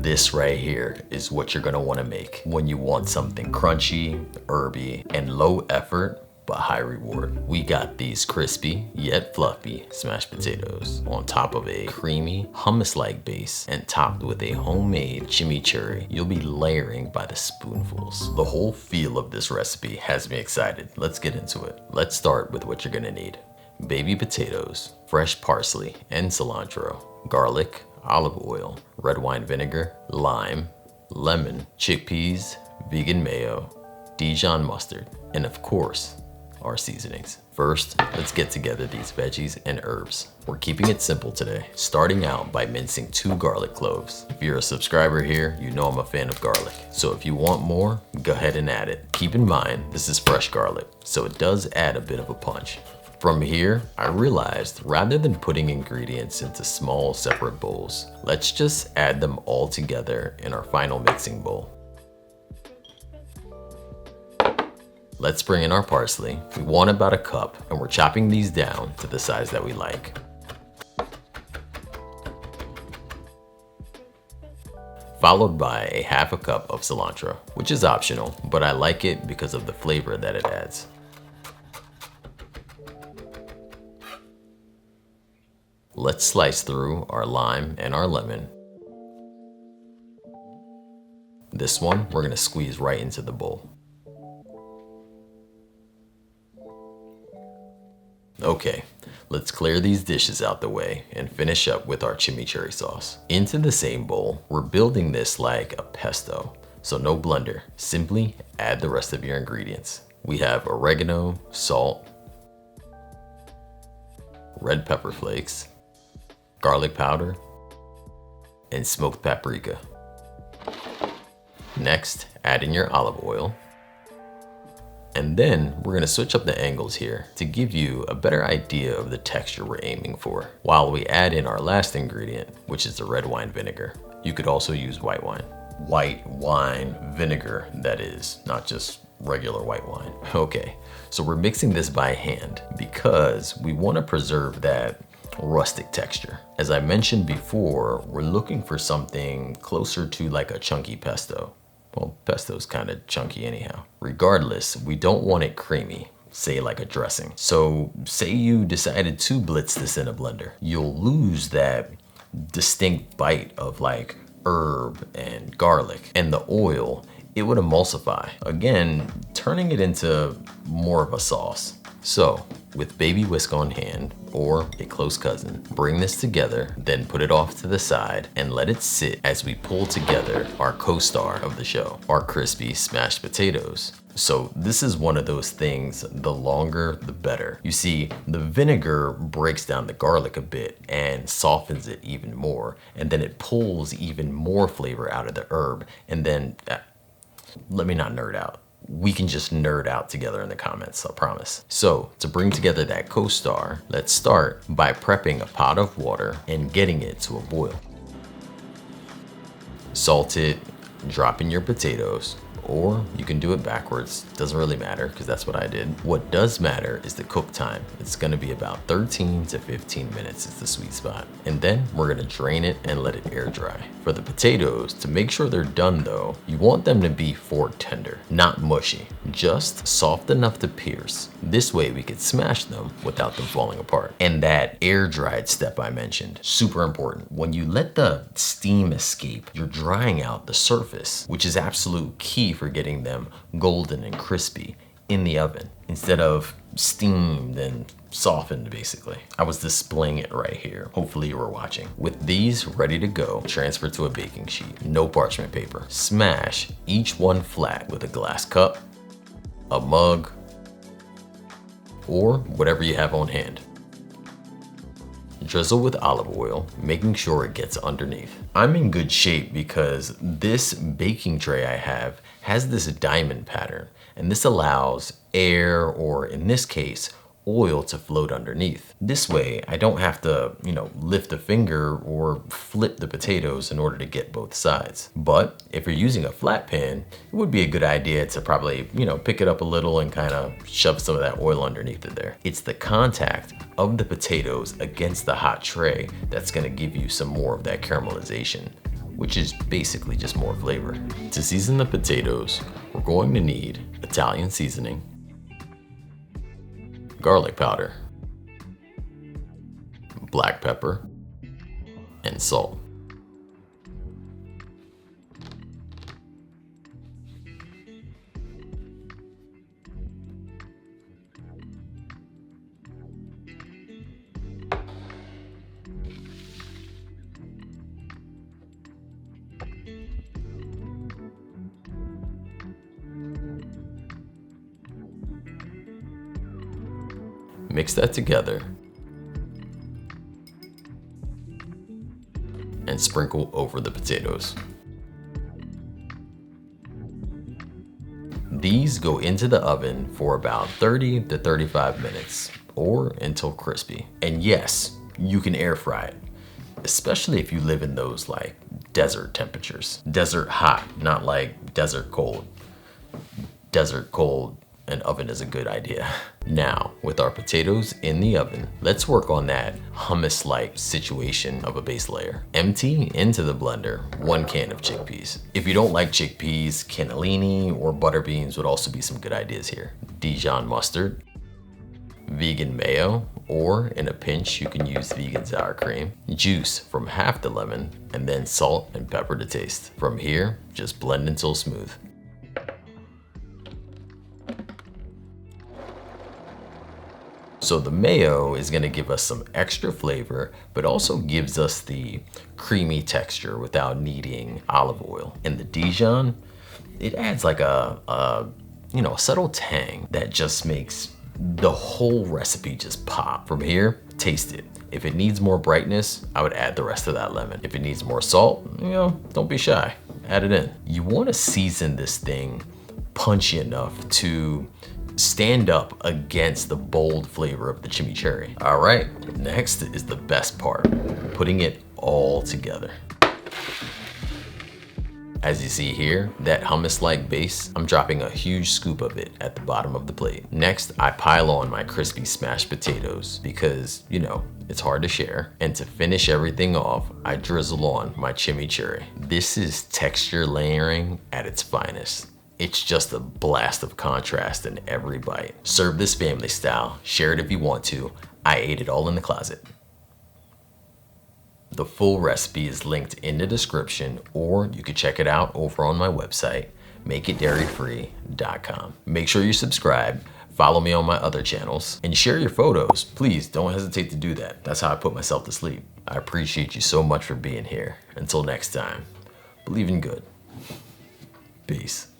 This right here is what you're gonna wanna make when you want something crunchy, herby, and low effort, but high reward. We got these crispy yet fluffy smashed potatoes on top of a creamy hummus-like base and topped with a homemade chimichurri. You'll be layering by the spoonfuls. The whole feel of this recipe has me excited. Let's get into it. Let's start with what you're gonna need. Baby potatoes, fresh parsley and cilantro, garlic, olive oil, red wine vinegar, lime, lemon, chickpeas, vegan mayo, Dijon mustard, and of course, our seasonings. First, let's get together these veggies and herbs. We're keeping it simple today, starting out by mincing 2 garlic cloves. If you're a subscriber here, you know I'm a fan of garlic. So if you want more, go ahead and add it. Keep in mind, this is fresh garlic, so it does add a bit of a punch. From here, I realized rather than putting ingredients into small separate bowls, let's just add them all together in our final mixing bowl. Let's bring in our parsley. We want about a cup, and we're chopping these down to the size that we like. Followed by a half a cup of cilantro, which is optional, but I like it because of the flavor that it adds. Let's slice through our lime and our lemon. This one, we're gonna squeeze right into the bowl. Okay, let's clear these dishes out the way and finish up with our chimichurri sauce. Into the same bowl, we're building this like a pesto, so no blender. Simply add the rest of your ingredients. We have oregano, salt, red pepper flakes, garlic powder, and smoked paprika. Next, add in your olive oil. And then we're gonna switch up the angles here to give you a better idea of the texture we're aiming for, while we add in our last ingredient, which is the red wine vinegar. You could also use white wine. White wine vinegar, that is, not just regular white wine. Okay, so we're mixing this by hand because we wanna preserve that rustic texture. As I mentioned before, we're looking for something closer to like a chunky pesto. Well, pesto's kind of chunky anyhow. Regardless, we don't want it creamy, say like a dressing. So say you decided to blitz this in a blender. You'll lose that distinct bite of like herb and garlic, and the oil, it would emulsify. Again, turning it into more of a sauce. So, with baby whisk on hand, or a close cousin, bring this together, then put it off to the side and let it sit as we pull together our co-star of the show, our crispy smashed potatoes. So this is one of those things, the longer the better. You see, the vinegar breaks down the garlic a bit and softens it even more, and then it pulls even more flavor out of the herb, and then, let me not nerd out. We can just nerd out together in the comments, I promise. So to bring together that co-star, let's start by prepping a pot of water and getting it to a boil. Salt it, drop in your potatoes, or you can do it backwards. Doesn't really matter because that's what I did. What does matter is the cook time. It's gonna be about 13 to 15 minutes is the sweet spot. And then we're gonna drain it and let it air dry. For the potatoes, to make sure they're done though, you want them to be fork tender, not mushy, just soft enough to pierce. This way we could smash them without them falling apart. And that air dried step I mentioned, super important. When you let the steam escape, you're drying out the surface, which is absolute key for getting them golden and crispy in the oven instead of steamed and softened basically. I was displaying it right here. Hopefully you were watching. With these ready to go, transfer to a baking sheet, no parchment paper. Smash each one flat with a glass cup, a mug, or whatever you have on hand. Drizzle with olive oil, making sure it gets underneath. I'm in good shape because this baking tray I have has this diamond pattern, and this allows air, or in this case, oil to float underneath. This way, I don't have to, lift a finger or flip the potatoes in order to get both sides. But if you're using a flat pan, it would be a good idea to probably, pick it up a little and kind of shove some of that oil underneath it there. It's the contact of the potatoes against the hot tray that's gonna give you some more of that caramelization. which is basically just more flavor. To season the potatoes, we're going to need Italian seasoning, garlic powder, black pepper, and salt. Mix that together and sprinkle over the potatoes. These go into the oven for about 30 to 35 minutes or until crispy. And yes, you can air fry it, especially if you live in those like desert temperatures. Desert hot, not like desert cold. Desert cold, an oven is a good idea. Now, with our potatoes in the oven, let's work on that hummus-like situation of a base layer. Empty into the blender 1 can of chickpeas. If you don't like chickpeas, cannellini or butter beans would also be some good ideas here. Dijon mustard, vegan mayo, or in a pinch, you can use vegan sour cream, juice from half the lemon, and then salt and pepper to taste. From here, just blend until smooth. So the mayo is gonna give us some extra flavor, but also gives us the creamy texture without needing olive oil. And the Dijon, it adds like a subtle tang that just makes the whole recipe just pop. From here, taste it. If it needs more brightness, I would add the rest of that lemon. If it needs more salt, don't be shy, add it in. You wanna season this thing punchy enough to stand up against the bold flavor of the chimichurri. All right, next is the best part, putting it all together. As you see here, that hummus-like base, I'm dropping a huge scoop of it at the bottom of the plate. Next, I pile on my crispy smashed potatoes because, it's hard to share. And to finish everything off, I drizzle on my chimichurri. This is texture layering at its finest. It's just a blast of contrast in every bite. Serve this family style, share it if you want to. I ate it all in the closet. The full recipe is linked in the description, or you can check it out over on my website, makeitdairyfree.com. Make sure you subscribe, follow me on my other channels, and share your photos. Please don't hesitate to do that. That's how I put myself to sleep. I appreciate you so much for being here. Until next time, believe in good. Peace.